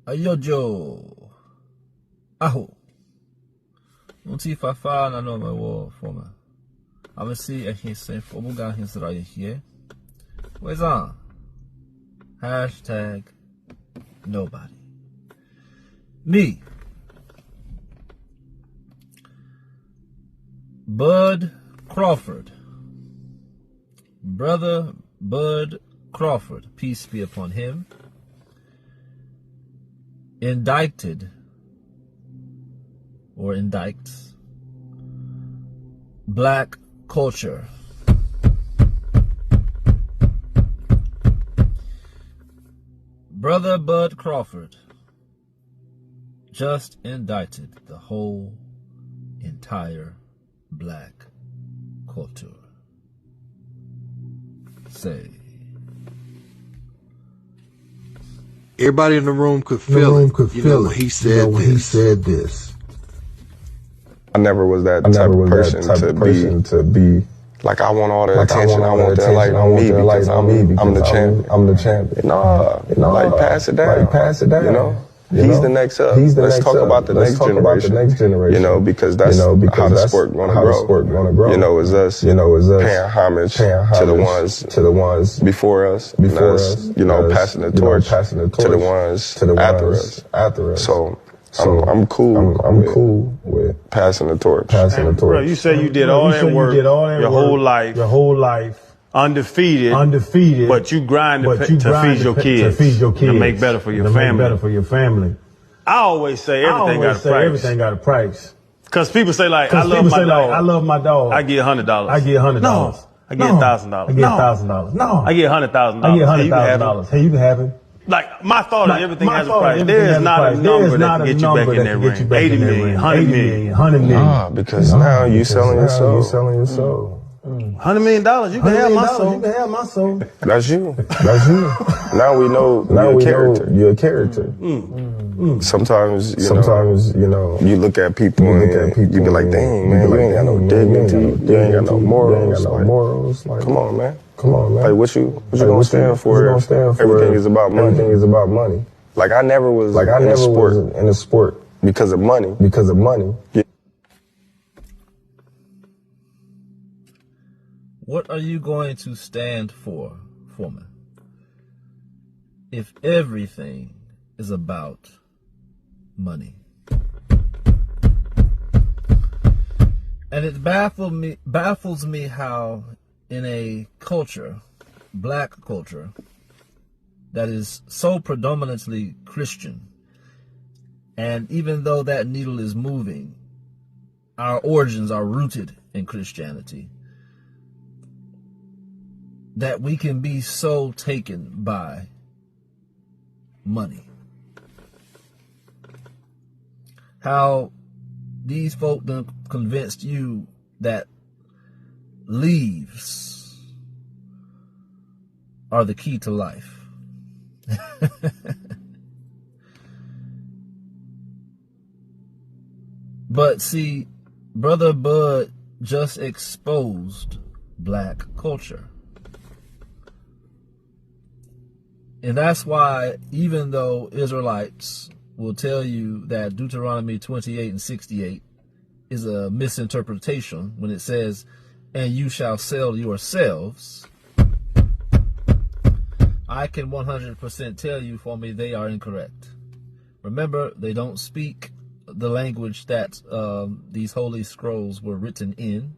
Ayojo. Aho. Unti fafa na no me wo forma. I'm see a hint say for buga hins right here. Where's on? Hashtag nobody. Me. Bud Crawford. Brother Bud Crawford, peace be upon him, indicted or indicts black culture. Brother Bud Crawford just indicted the whole entire black culture. Say. Everybody in the room could feel it. When he said this. I never was that type of person to be like, I want all the attention. I want the light on me because I'm the champion. I'm the champion. Like pass it down. You know? He's the next up. Let's talk about the next generation. You know, because that's how the sport gonna grow. You know, is us paying homage to the ones before us. You know, passing the torch to the ones after us. So I'm cool with passing the torch. Bro, you say you did all that work your whole life. Undefeated, but you grind to feed your kids, to make better for your family. I always say everything got a price. Cause people say like, I love my dog. I get $100. I get $100. No. I get $1,000. I get $1,000. No. I get $100,000. I get $100,000. Hey, you can have it. Like, my thought is everything has a price. There is not a number that can get you back in that ring. 80 million, 100 million. Nah, because now you selling your soul. $100 million, you can have my soul. You can have my soul. That's you. Now we know you're a character. Sometimes, you know, you look at people and you be like, dang, man, you ain't got no dignity. You ain't got no morals. Like, come on, man. Like, what you gonna stand for? Everything is about money. Like, I never was in a sport because of money. Yeah. What are you going to stand for, Foreman, if everything is about money? And it baffles me how in a culture, black culture, that is so predominantly Christian, and even though that needle is moving, our origins are rooted in Christianity, that we can be so taken by money. How these folk done convinced you that leaves are the key to life. But see, Brother Bud just exposed black culture. And that's why, even though Israelites will tell you that Deuteronomy 28 and 68 is a misinterpretation when it says, and you shall sell yourselves, I can 100% tell you for me they are incorrect. Remember, they don't speak the language that these holy scrolls were written in.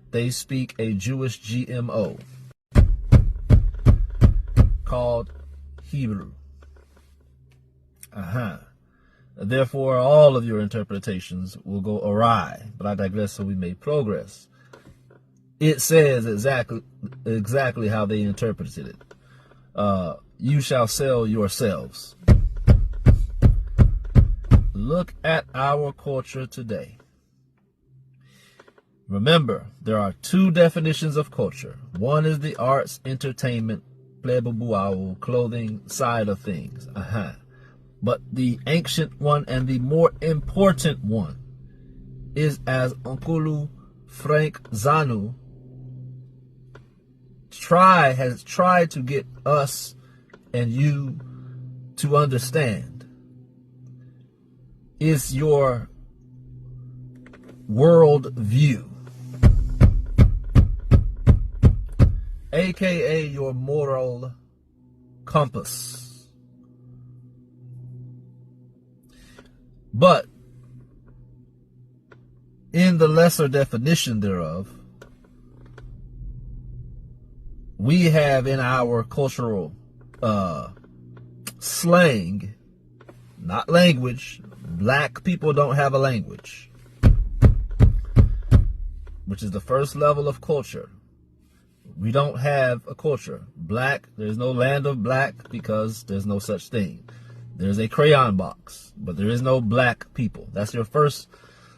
They speak a Jewish GMO called Hebrew. Therefore, all of your interpretations will go awry. But I digress so we may progress. It says exactly how they interpreted it. You shall sell yourselves. Look at our culture today. Remember, there are two definitions of culture. One is the arts, entertainment, clothing side of things. But the ancient one and the more important one is, as Uncle Frank Zanu has tried to get us and you to understand, is your world view, aka your moral compass. But in the lesser definition thereof, we have in our cultural slang, not language. Black people don't have a language, which is the first level of culture. We don't have a culture. Black, there's no land of black because there's no such thing. There's a crayon box, but there is no black people. That's your first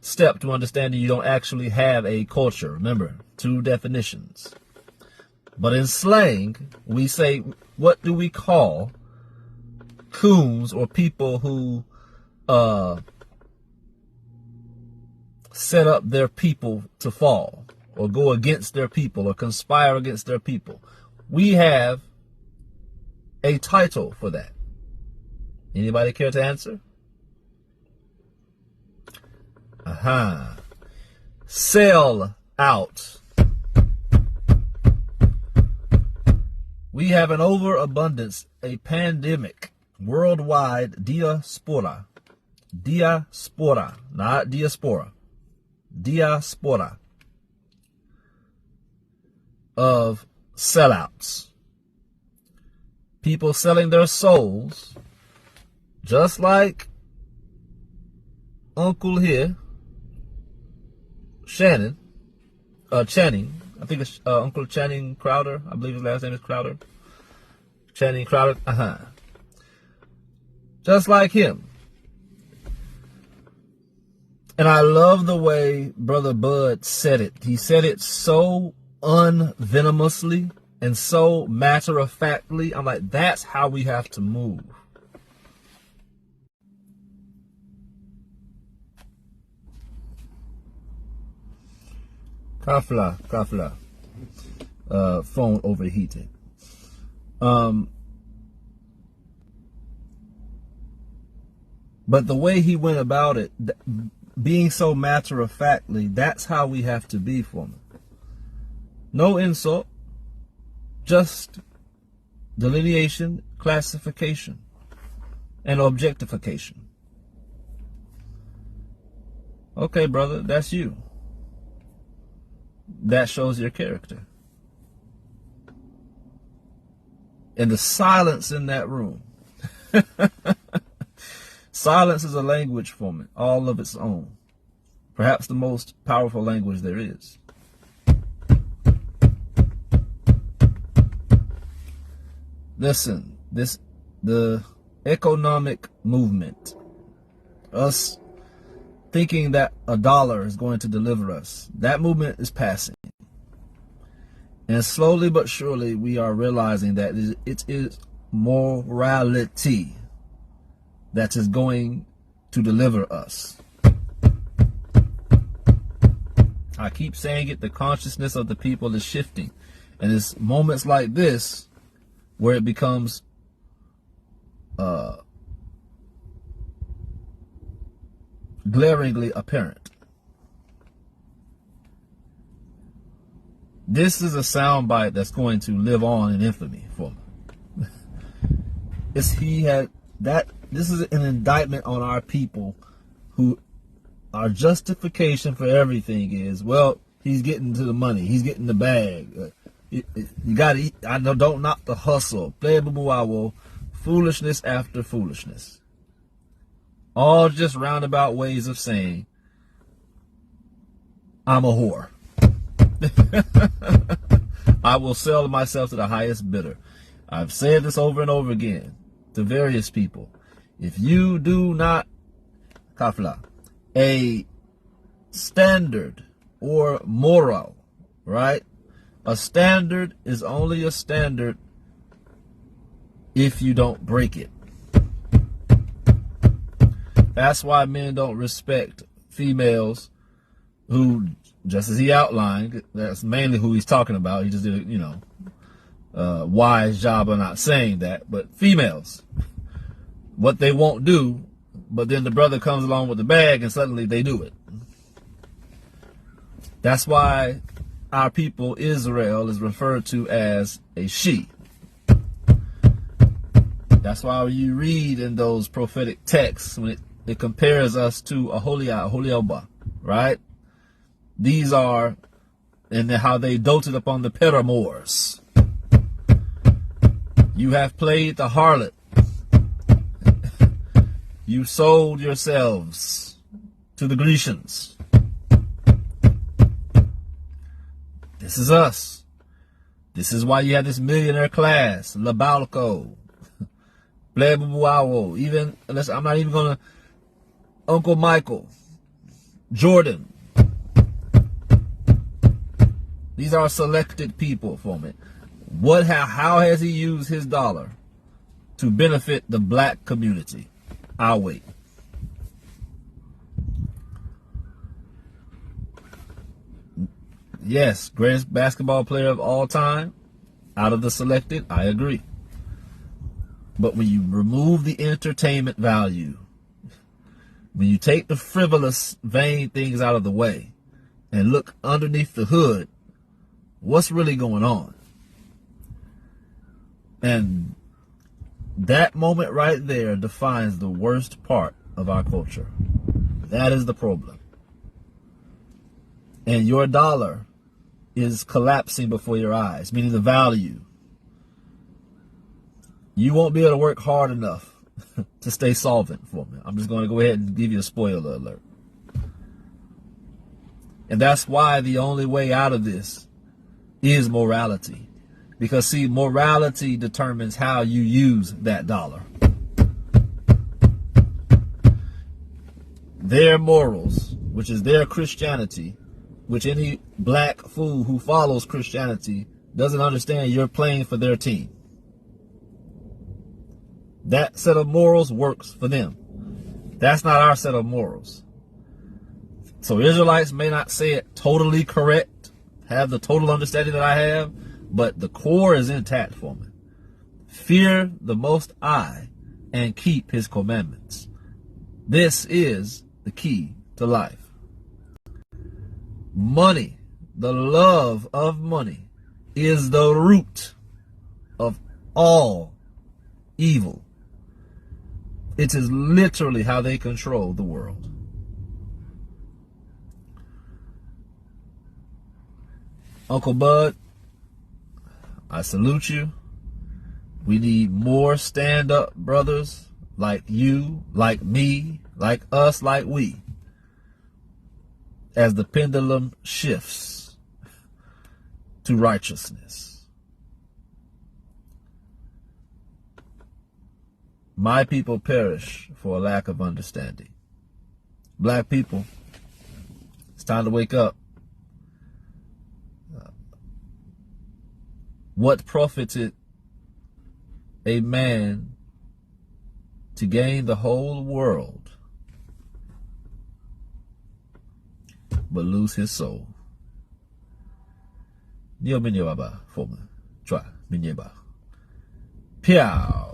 step to understanding you don't actually have a culture. Remember, 2 definitions. But in slang, we say, what do we call coons or people who set up their people to fall, or go against their people, or conspire against their people? We have a title for that. Anybody care to answer? Sell out. We have an overabundance, a pandemic, worldwide diaspora. Diaspora, not diaspora. Diaspora of sellouts. People selling their souls, just like Uncle here, Channing, I think it's Uncle Channing Crowder. I believe his last name is Crowder. Channing Crowder. Just like him. And I love the way Brother Bud said it. He said it so unvenomously and so matter-of-factly. I'm like, that's how we have to move. Kafla. Phone overheated. But the way he went about it, being so matter-of-factly, that's how we have to be, for me. No insult, just delineation, classification, and objectification. Okay, brother, that's you. That shows your character. And the silence in that room. Silence is a language for me, all of its own. Perhaps the most powerful language there is. Listen, the economic movement, us thinking that $1 is going to deliver us, that movement is passing. And slowly but surely we are realizing that it is morality that is going to deliver us. I keep saying it, the consciousness of the people is shifting. And it's moments like this where it becomes glaringly apparent. This is a soundbite that's going to live on in infamy for me. This is an indictment on our people, who our justification for everything is, well, he's getting to the money, he's getting the bag. You gotta eat. I know, don't knock the hustle. Foolishness after foolishness. All just roundabout ways of saying, I'm a whore. I will sell myself to the highest bidder. I've said this over and over again to various people. If you do not, a standard or moral, right? A standard is only a standard if you don't break it. That's why men don't respect females who, just as he outlined, that's mainly who he's talking about. He just did a, wise job of not saying that. But females, what they won't do but then the brother comes along with the bag and suddenly they do it. That's why our people, Israel, is referred to as a she. That's why you read in those prophetic texts when it compares us to Aholiabah, right? These are, and how they doted upon the paramours. You have played the harlot. You sold yourselves to the Grecians. This is us. This is why you have this millionaire class, Labalco, Blebuawo, even, I'm not even going to, Uncle Michael, Jordan. These are selected people for me. How has he used his dollar to benefit the black community? I'll wait. Yes, greatest basketball player of all time, out of the selected, I agree. But when you remove the entertainment value, when you take the frivolous, vain things out of the way and look underneath the hood, what's really going on? And that moment right there defines the worst part of our culture. That is the problem. And your dollar is collapsing before your eyes, meaning the value. You won't be able to work hard enough to stay solvent for me. I'm just going to go ahead and give you a spoiler alert. And that's why the only way out of this is morality. Because, see, morality determines how you use that dollar. Their morals, which is their Christianity, which any black fool who follows Christianity doesn't understand, you're playing for their team. That set of morals works for them. That's not our set of morals. So Israelites may not say it totally correct, have the total understanding that I have, but the core is intact for me. Fear the Most High and keep his commandments. This is the key to life. Money, the love of money, is the root of all evil. It is literally how they control the world. Uncle Bud, I salute you. We need more stand-up brothers like you, like me, like us, like we, as the pendulum shifts to righteousness. My people perish for a lack of understanding. Black people, it's time to wake up. What profited a man to gain the whole world but lose his soul? Nyo minyeba for me. Try minyeba. Piao.